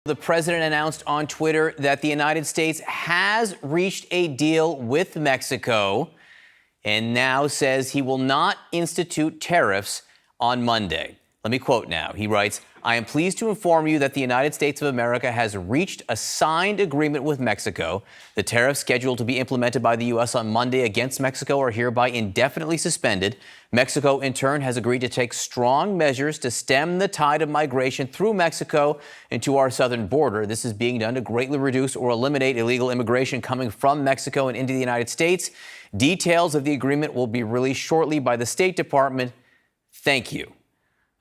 The president announced on Twitter that the United States has reached a deal with Mexico and now says he will not institute tariffs on Monday. Let me quote now. He writes, "I am pleased to inform you that the United States of America has reached a signed agreement with Mexico. The tariffs scheduled to be implemented by the U.S. on Monday against Mexico are hereby indefinitely suspended. Mexico, in turn, has agreed to take strong measures to stem the tide of migration through Mexico into our southern border. This is being done to greatly reduce or eliminate illegal immigration coming from Mexico and into the United States. Details of the agreement will be released shortly by the State Department. Thank you."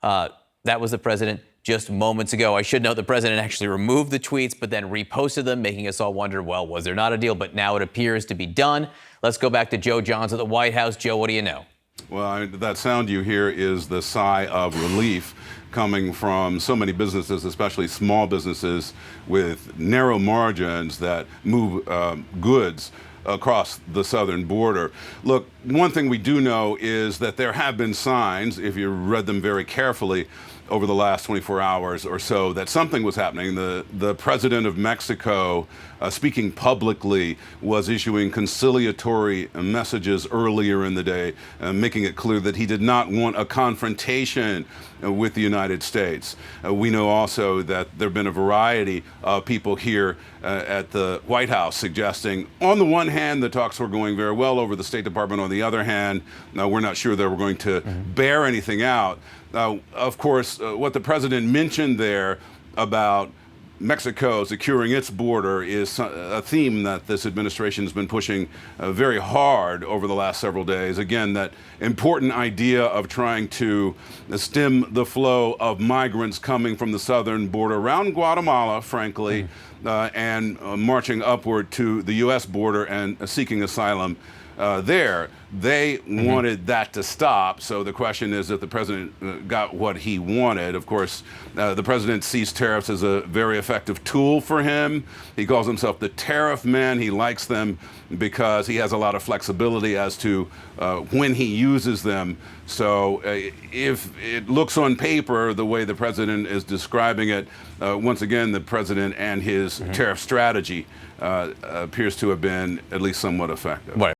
That was the president just moments ago. I should note the president actually removed the tweets, but then reposted them, making us all wonder, well, was there not a deal? But now it appears to be done. Let's go back to Joe Johns at the White House. Joe, what do you know? Well, that sound you hear is the sigh of relief coming from so many businesses, especially small businesses with narrow margins that move goods across the southern border. Look, one thing we do know is that there have been signs, if you read them very carefully over the last 24 hours or so, that something was happening. The president of Mexico, speaking publicly, was issuing conciliatory messages earlier in the day, making it clear that he did not want a confrontation with the United States. We know also that there have been a variety of people here at the White House suggesting, on the one hand, the talks were going very well over the State Department. On the other hand, we're not sure that we're going to bear anything out. Of course, what the president mentioned there about Mexico securing its border is a theme that this administration has been pushing very hard over the last several days. Again, that important idea of trying to stem the flow of migrants coming from the southern border around Guatemala, frankly, and marching upward to the U.S. border and seeking asylum there. They wanted that to stop. So the question is if the president got what he wanted. Of course, the president sees tariffs as a very effective tool for him. He calls himself the tariff man. He likes them because he has a lot of flexibility as to when he uses them. So if it looks on paper the way the president is describing it, once again, the president and his tariff strategy appears to have been at least somewhat effective. Right.